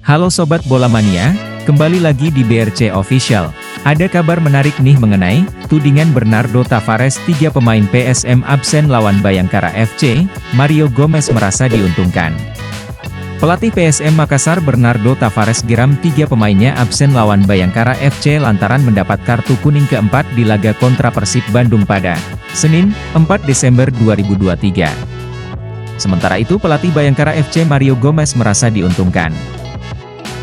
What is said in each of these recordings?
Halo Sobat Bola Mania, kembali lagi di BRC Official. Ada kabar menarik nih mengenai tudingan Bernardo Tavares. 3 pemain PSM absen lawan Bayangkara FC, Mario Gomez merasa diuntungkan. Pelatih PSM Makassar Bernardo Tavares geram 3 pemainnya absen lawan Bayangkara FC lantaran mendapat kartu kuning keempat di laga kontra Persib Bandung pada Senin, 4 Desember 2023. Sementara itu pelatih Bayangkara FC Mario Gomez merasa diuntungkan.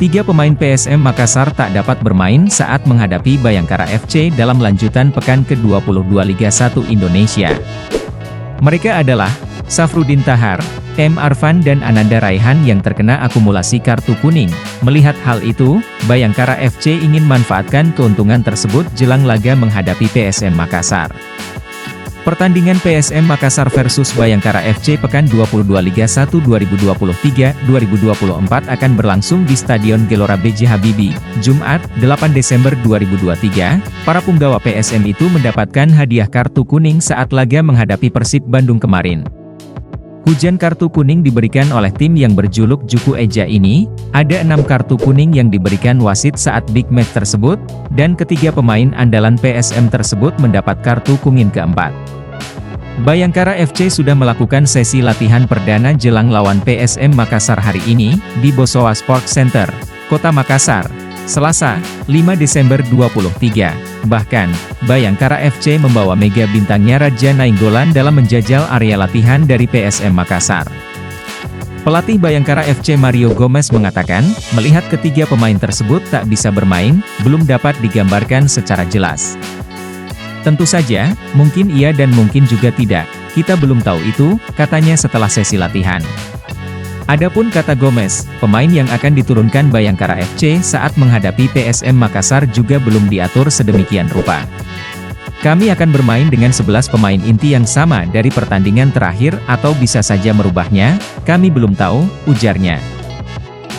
3 pemain PSM Makassar tak dapat bermain saat menghadapi Bayangkara FC dalam lanjutan pekan ke-22 Liga 1 Indonesia. Mereka adalah Safruddin Tahar, M. Arfan dan Ananda Raihan yang terkena akumulasi kartu kuning. Melihat hal itu, Bayangkara FC ingin manfaatkan keuntungan tersebut jelang laga menghadapi PSM Makassar. Pertandingan PSM Makassar versus Bayangkara FC pekan 22 Liga 1 2023-2024 akan berlangsung di Stadion Gelora B.J. Habibie, Jumat, 8 Desember 2023. Para punggawa PSM itu mendapatkan hadiah kartu kuning saat laga menghadapi Persib Bandung kemarin. Hujan kartu kuning diberikan oleh tim yang berjuluk Juku Eja ini. Ada 6 kartu kuning yang diberikan wasit saat big match tersebut, dan ketiga pemain andalan PSM tersebut mendapat kartu kuning keempat. Bayangkara FC sudah melakukan sesi latihan perdana jelang lawan PSM Makassar hari ini, di Bosowa Sports Center, Kota Makassar, Selasa, 5 Desember 2023. Bahkan, Bayangkara FC membawa mega bintangnya Raja Nainggolan dalam menjajal area latihan dari PSM Makassar. Pelatih Bayangkara FC Mario Gomez mengatakan, melihat ketiga pemain tersebut tak bisa bermain, belum dapat digambarkan secara jelas. Tentu saja, mungkin iya dan mungkin juga tidak, kita belum tahu itu, katanya setelah sesi latihan. Adapun kata Gomez, pemain yang akan diturunkan Bayangkara FC saat menghadapi PSM Makassar juga belum diatur sedemikian rupa. Kami akan bermain dengan 11 pemain inti yang sama dari pertandingan terakhir atau bisa saja merubahnya, kami belum tahu, ujarnya.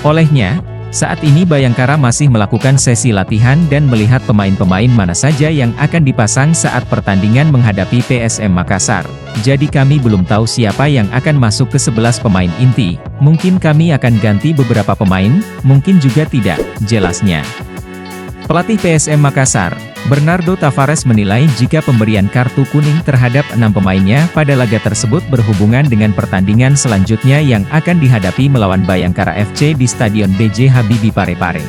Olehnya, saat ini Bayangkara masih melakukan sesi latihan dan melihat pemain-pemain mana saja yang akan dipasang saat pertandingan menghadapi PSM Makassar. Jadi kami belum tahu siapa yang akan masuk ke 11 pemain inti, mungkin kami akan ganti beberapa pemain, mungkin juga tidak, jelasnya. Pelatih PSM Makassar, Bernardo Tavares menilai jika pemberian kartu kuning terhadap 6 pemainnya pada laga tersebut berhubungan dengan pertandingan selanjutnya yang akan dihadapi melawan Bayangkara FC di Stadion B.J. Habibie Parepare.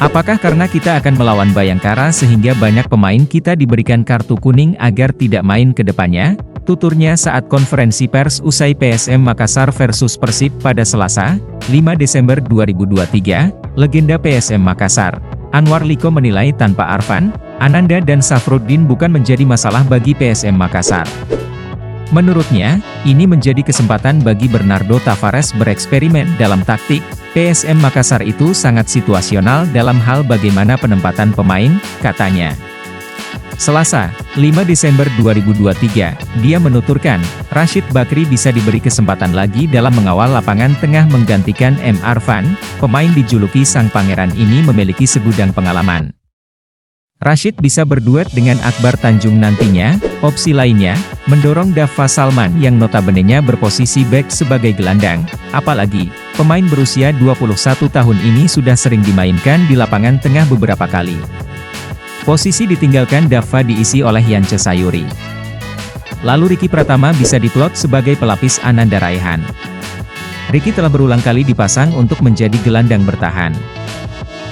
Apakah karena kita akan melawan Bayangkara sehingga banyak pemain kita diberikan kartu kuning agar tidak main ke depannya? Tuturnya saat konferensi pers usai PSM Makassar versus Persib pada Selasa, 5 Desember 2023, legenda PSM Makassar, Anwar Liko menilai tanpa Arfan, Ananda dan Safruddin bukan menjadi masalah bagi PSM Makassar. Menurutnya, ini menjadi kesempatan bagi Bernardo Tavares bereksperimen dalam taktik. PSM Makassar itu sangat situasional dalam hal bagaimana penempatan pemain, katanya. Selasa, 5 Desember 2023, dia menuturkan, Rashid Bakri bisa diberi kesempatan lagi dalam mengawal lapangan tengah menggantikan M. Arfan. Pemain dijuluki Sang Pangeran ini memiliki segudang pengalaman. Rashid bisa berduet dengan Akbar Tanjung nantinya. Opsi lainnya, mendorong Dava Salman yang notabenenya berposisi bek sebagai gelandang. Apalagi, pemain berusia 21 tahun ini sudah sering dimainkan di lapangan tengah beberapa kali. Posisi ditinggalkan Dava diisi oleh Yance Sayuri. Lalu Ricky Pratama bisa diplot sebagai pelapis Ananda Raihan. Ricky telah berulang kali dipasang untuk menjadi gelandang bertahan.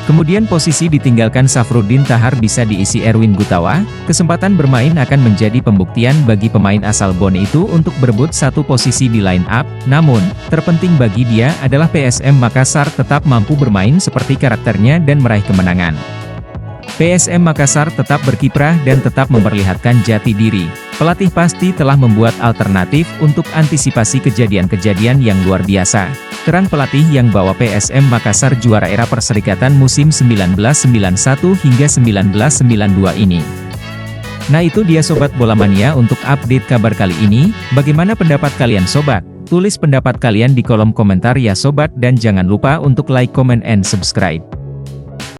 Kemudian posisi ditinggalkan Safruddin Tahar bisa diisi Erwin Gutawa. Kesempatan bermain akan menjadi pembuktian bagi pemain asal Bon itu untuk berebut satu posisi di line up. Namun, terpenting bagi dia adalah PSM Makassar tetap mampu bermain seperti karakternya dan meraih kemenangan. PSM Makassar tetap berkiprah dan tetap memperlihatkan jati diri. Pelatih pasti telah membuat alternatif untuk antisipasi kejadian-kejadian yang luar biasa. Terang pelatih yang bawa PSM Makassar juara era Perserikatan musim 1991 hingga 1992 ini. Nah itu dia Sobat Bola Mania untuk update kabar kali ini. Bagaimana pendapat kalian Sobat? Tulis pendapat kalian di kolom komentar ya Sobat dan jangan lupa untuk like, comment, and subscribe.